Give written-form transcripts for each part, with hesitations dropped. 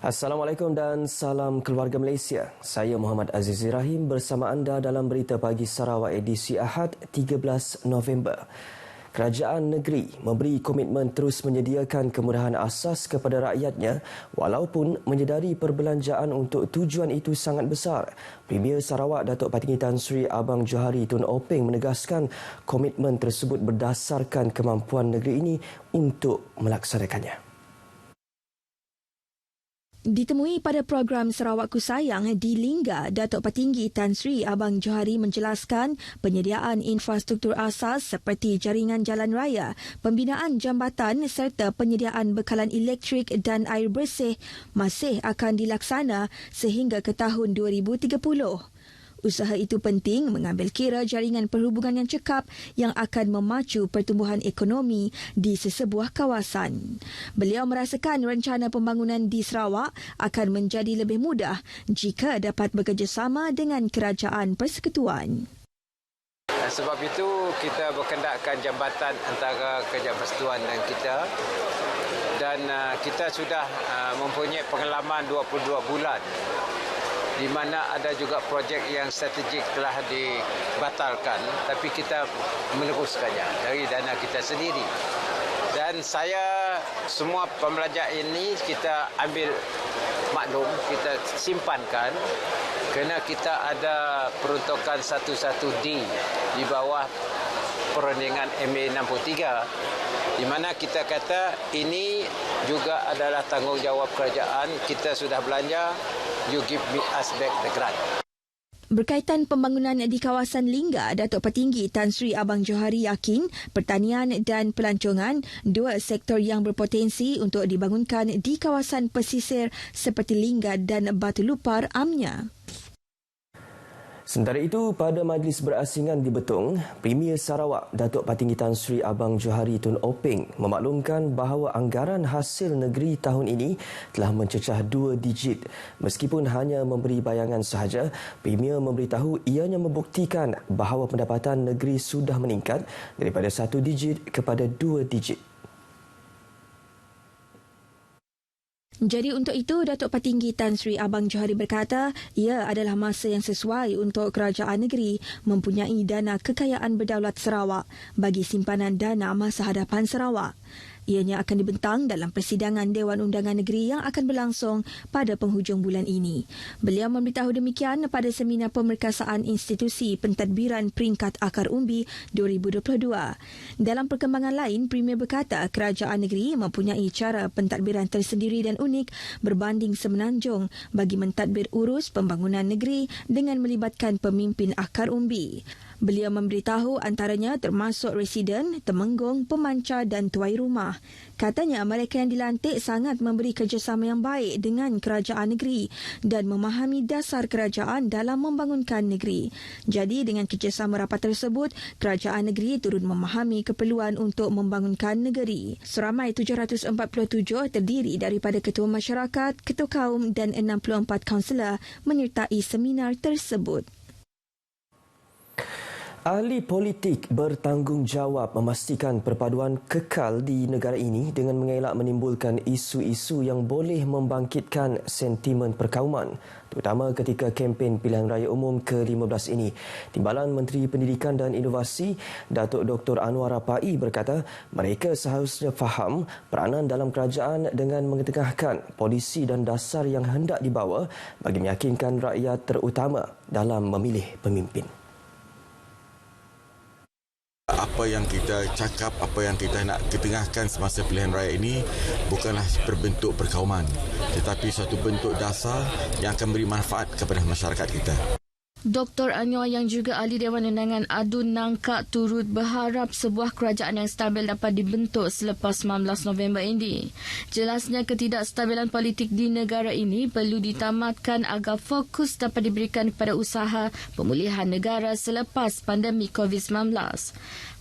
Assalamualaikum dan salam keluarga Malaysia. Saya Muhammad Azizi Rahim bersama anda dalam Berita Pagi Sarawak edisi Ahad 13 November. Kerajaan negeri memberi komitmen terus menyediakan kemudahan asas kepada rakyatnya walaupun menyedari perbelanjaan untuk tujuan itu sangat besar. Premier Sarawak Datuk Patinggi Tan Sri Abang Johari Tun Openg menegaskan komitmen tersebut berdasarkan kemampuan negeri ini untuk melaksanakannya. Ditemui pada program Sarawakku Sayang di Lingga, Datuk Patinggi Tan Sri Abang Johari menjelaskan penyediaan infrastruktur asas seperti jaringan jalan raya, pembinaan jambatan serta penyediaan bekalan elektrik dan air bersih masih akan dilaksana sehingga ke tahun 2030. Usaha itu penting mengambil kira jaringan perhubungan yang cekap yang akan memacu pertumbuhan ekonomi di sesebuah kawasan. Beliau merasakan rencana pembangunan di Sarawak akan menjadi lebih mudah jika dapat bekerjasama dengan Kerajaan Persekutuan. Sebab itu kita berkendakkan jambatan antara Kerajaan Persekutuan dan kita, dan kita sudah mempunyai pengalaman 22 bulan di mana ada juga projek yang strategik telah dibatalkan, tapi kita meneruskannya dari dana kita sendiri. Dan saya, semua pembelajar ini kita ambil maklum, kita simpankan kerana kita ada peruntukan 11D di bawah perundingan MA 63, di mana kita kata ini juga adalah tanggungjawab kerajaan. Kita sudah belanja, you give me us back the grant. Berkaitan pembangunan di kawasan Lingga, Datuk Patinggi Tan Sri Abang Johari yakin pertanian dan pelancongan, dua sektor yang berpotensi untuk dibangunkan di kawasan pesisir seperti Lingga dan Batu Lupar amnya. Sementara itu, pada majlis berasingan di Betong, Premier Sarawak Datuk Patinggi Tan Sri Abang Johari Tun Openg memaklumkan bahawa anggaran hasil negeri tahun ini telah mencecah 2 digit. Meskipun hanya memberi bayangan sahaja, Premier memberitahu ianya membuktikan bahawa pendapatan negeri sudah meningkat daripada 1 digit kepada 2 digit. Jadi untuk itu, Datuk Patinggi Tan Sri Abang Johari berkata, ia adalah masa yang sesuai untuk kerajaan negeri mempunyai dana kekayaan berdaulat Sarawak bagi simpanan dana masa hadapan Sarawak. Ianya akan dibentang dalam persidangan Dewan Undangan Negeri yang akan berlangsung pada penghujung bulan ini. Beliau memberitahu demikian pada seminar pemerkasaan institusi pentadbiran peringkat akar umbi 2022. Dalam perkembangan lain, Premier berkata kerajaan negeri mempunyai cara pentadbiran tersendiri dan unik berbanding semenanjung bagi mentadbir urus pembangunan negeri dengan melibatkan pemimpin akar umbi. Beliau memberitahu antaranya termasuk residen, temenggung, pemancar dan tuai rumah. Katanya mereka yang dilantik sangat memberi kerjasama yang baik dengan kerajaan negeri dan memahami dasar kerajaan dalam membangunkan negeri. Jadi dengan kerjasama rapat tersebut, kerajaan negeri turut memahami keperluan untuk membangunkan negeri. Seramai 747 terdiri daripada ketua masyarakat, ketua kaum dan 64 kaunselor menyertai seminar tersebut. Ahli politik bertanggungjawab memastikan perpaduan kekal di negara ini dengan mengelak menimbulkan isu-isu yang boleh membangkitkan sentimen perkauman, terutama ketika kempen pilihan raya umum ke-15 ini. Timbalan Menteri Pendidikan dan Inovasi, Datuk Dr. Anwar Rapai berkata, mereka seharusnya faham peranan dalam kerajaan dengan mengetengahkan polisi dan dasar yang hendak dibawa bagi meyakinkan rakyat terutama dalam memilih pemimpin. Apa yang kita cakap, apa yang kita nak ketengahkan semasa pilihan raya ini bukanlah berbentuk perkauman, tetapi satu bentuk dasar yang akan beri manfaat kepada masyarakat kita. Dr. Anwar yang juga ahli Dewan Undangan Adun Nangkak turut berharap sebuah kerajaan yang stabil dapat dibentuk selepas 19 November ini. Jelasnya ketidakstabilan politik di negara ini perlu ditamatkan agar fokus dapat diberikan kepada usaha pemulihan negara selepas pandemik COVID-19.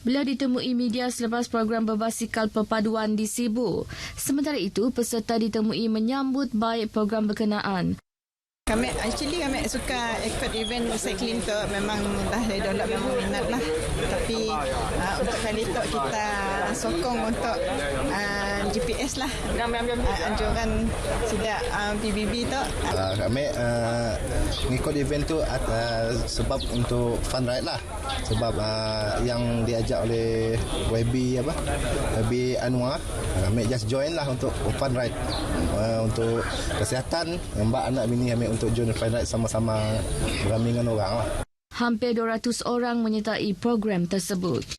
Beliau ditemui media selepas program berbasikal perpaduan di Sibu. Sementara itu, peserta ditemui menyambut baik program berkenaan. Kami suka ikut event cycling tu, memang dah dari dulu memang minat lah. Tapi untuk kali tu kita sokong untuk GPS lah. Anjuran sida PBB tu. Kami ngikut event tu sebab untuk fun ride lah. Sebab yang diajak oleh YB Anwar, kami just join lah untuk fun ride. Untuk kesihatan mbak anak bini kami untuk join fun ride sama-sama beramai dengan orang lah. Hampir 200 orang menyertai program tersebut.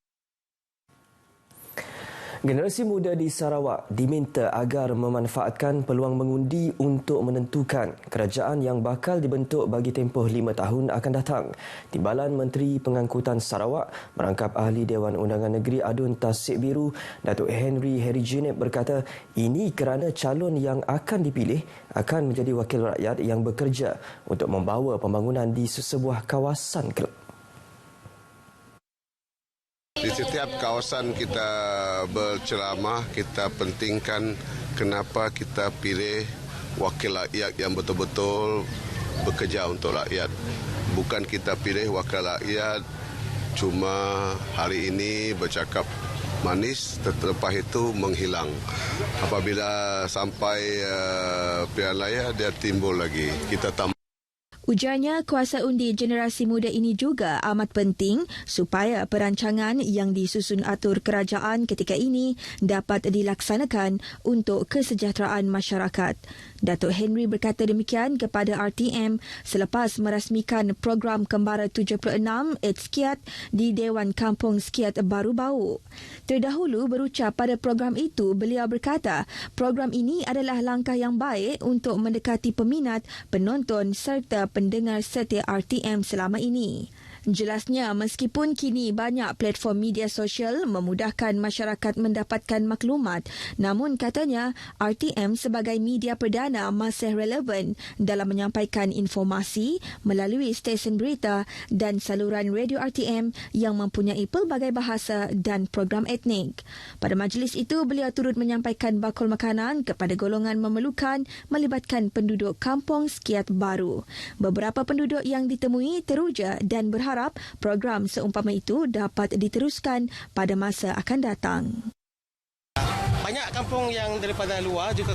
Generasi muda di Sarawak diminta agar memanfaatkan peluang mengundi untuk menentukan kerajaan yang bakal dibentuk bagi tempoh 5 tahun akan datang. Timbalan Menteri Pengangkutan Sarawak merangkap Ahli Dewan Undangan Negeri Adun Tasik Biru, Datuk Henry Juneb berkata ini kerana calon yang akan dipilih akan menjadi wakil rakyat yang bekerja untuk membawa pembangunan di sesebuah kawasan kelab. Di setiap kawasan kita berceramah, kita pentingkan kenapa kita pilih wakil rakyat yang betul-betul bekerja untuk rakyat. Bukan kita pilih wakil rakyat cuma hari ini bercakap manis, lepas itu menghilang. Apabila sampai pilihan raya, dia timbul lagi. Kita tambah. Ujarnya, kuasa undi generasi muda ini juga amat penting supaya perancangan yang disusun atur kerajaan ketika ini dapat dilaksanakan untuk kesejahteraan masyarakat. Datuk Henry berkata demikian kepada RTM selepas merasmikan program Kembara 76 Skiat di Dewan Kampung Skiat Baru Bau. Terdahulu berucap pada program itu, beliau berkata program ini adalah langkah yang baik untuk mendekati peminat, penonton serta pendengar setia RTM selama ini. Jelasnya, meskipun kini banyak platform media sosial memudahkan masyarakat mendapatkan maklumat, namun katanya RTM sebagai media perdana masih relevan dalam menyampaikan informasi melalui stesen berita dan saluran radio RTM yang mempunyai pelbagai bahasa dan program etnik. Pada majlis itu, beliau turut menyampaikan bakul makanan kepada golongan memerlukan melibatkan penduduk Kampung Skiat Baru. Beberapa penduduk yang ditemui teruja dan berharap program seumpama itu dapat diteruskan pada masa akan datang. Banyak kampung yang daripada luar juga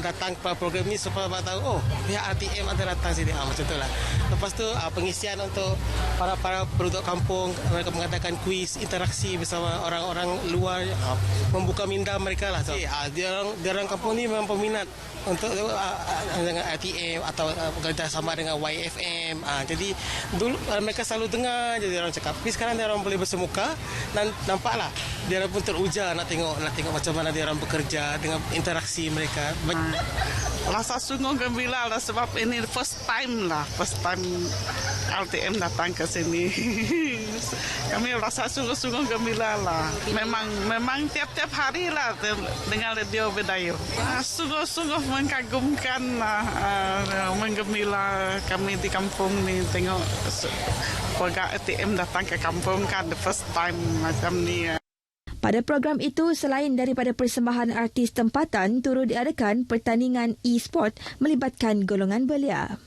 datang ke program ini supaya tahu, pihak RTM ada datang sini. Macam itulah. Lepas tu pengisian untuk para penduduk kampung, mereka mengadakan kuis, interaksi bersama orang-orang luar, membuka minda mereka lah. So, dia orang kampung ni memang peminat untuk dengan RTM atau kerjasama dengan YFM. Jadi dulu mereka selalu dengar je dia orang cakap. Tapi sekarang dia orang boleh bersemuka dan nampaklah dia orang pun teruja nak tengok macam mana dia orang bekerja dengan interaksi mereka. Rasa sungguh gembira lah sebab ini first time RTM datang ke sini. Kami rasa sungguh gembira lah. Memang tiap-tiap hari lah dengan radio Bedayu. Sungguh mengagumkan lah, menggembira kami di kampung ni tengok warga RTM datang ke kampung kan the first time macam ni. Pada program itu, selain daripada persembahan artis tempatan, turut diadakan pertandingan e-sport melibatkan golongan belia.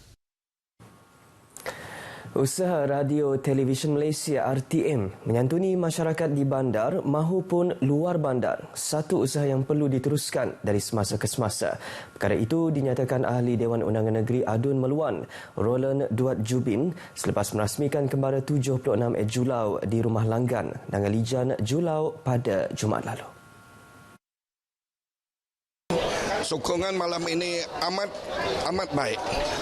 Usaha Radio Televisyen Malaysia RTM menyantuni masyarakat di bandar mahupun luar bandar. Satu usaha yang perlu diteruskan dari semasa ke semasa. Perkara itu dinyatakan Ahli Dewan Undangan Negeri Adun Meluan, Roland Duat Jubin, selepas merasmikan Kembara 76 Julau di Rumah Langgan, Nangalijan, Julau pada Jumaat lalu. Sokongan malam ini amat baik,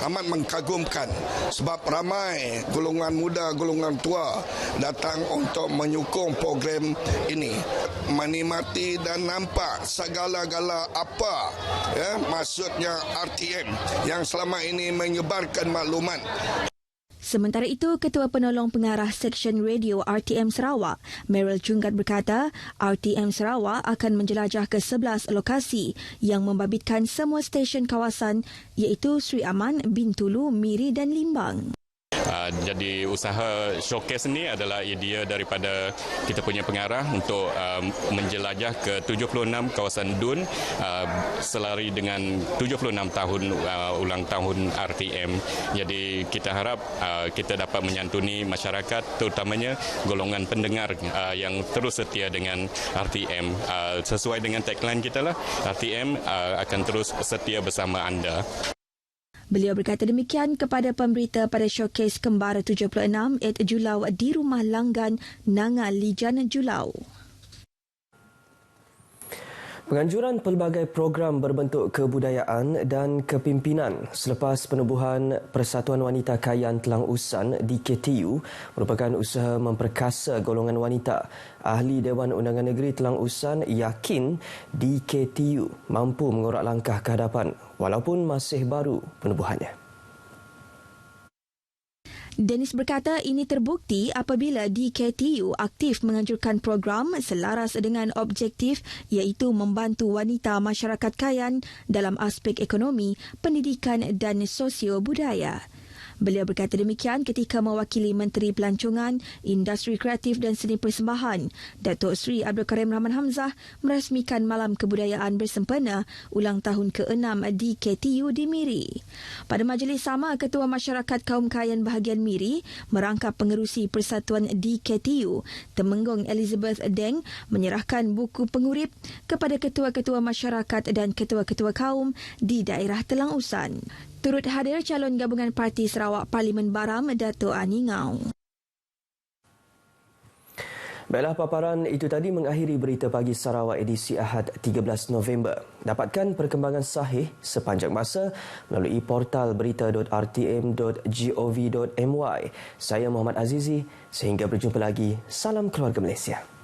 amat mengagumkan sebab ramai golongan muda, golongan tua datang untuk menyokong program ini, menikmati dan nampak segala-gala apa maksudnya RTM yang selama ini menyebarkan maklumat. Sementara itu, Ketua Penolong Pengarah Seksyen Radio RTM Sarawak, Meryl Junggat berkata, RTM Sarawak akan menjelajah ke 11 lokasi yang membabitkan semua stesen kawasan iaitu Sri Aman, Bintulu, Miri dan Limbang. Jadi usaha showcase ni adalah idea daripada kita punya pengarah untuk menjelajah ke 76 kawasan DUN selari dengan 76 tahun ulang tahun RTM. Jadi kita harap kita dapat menyantuni masyarakat, terutamanya golongan pendengar yang terus setia dengan RTM. Sesuai dengan tagline kita lah, RTM akan terus setia bersama anda. Beliau berkata demikian kepada pemberita pada showcase Kembar 76 at Julau di Rumah Langgan, Nangal, Lijan, Julau. Penganjuran pelbagai program berbentuk kebudayaan dan kepimpinan selepas penubuhan Persatuan Wanita Kayan Telang Usan di KTU merupakan usaha memperkasa golongan wanita. Ahli Dewan Undangan Negeri Telang Usan yakin di KTU mampu mengorak langkah ke hadapan walaupun masih baru penubuhannya. Dennis berkata ini terbukti apabila DKTU aktif menganjurkan program selaras dengan objektif iaitu membantu wanita masyarakat Kayan dalam aspek ekonomi, pendidikan dan sosio-budaya. Beliau berkata demikian ketika mewakili Menteri Pelancongan, Industri Kreatif dan Seni Persembahan, Datuk Seri Abdul Karim Rahman Hamzah merasmikan Malam Kebudayaan Bersempena ulang tahun ke-6 di KTU di Miri. Pada majlis sama, Ketua Masyarakat Kaum Kayan Bahagian Miri merangkap pengerusi Persatuan di KTU, Temenggung Elizabeth Deng menyerahkan buku pengurip kepada ketua-ketua masyarakat dan ketua-ketua kaum di daerah Telang Usan. Turut hadir calon gabungan Parti Sarawak Parlimen Baram, Dato' Ani Ngau. Baiklah, paparan itu tadi mengakhiri berita pagi Sarawak edisi Ahad 13 November. Dapatkan perkembangan sahih sepanjang masa melalui portal berita.rtm.gov.my. Saya Muhammad Azizi. Sehingga berjumpa lagi. Salam keluarga Malaysia.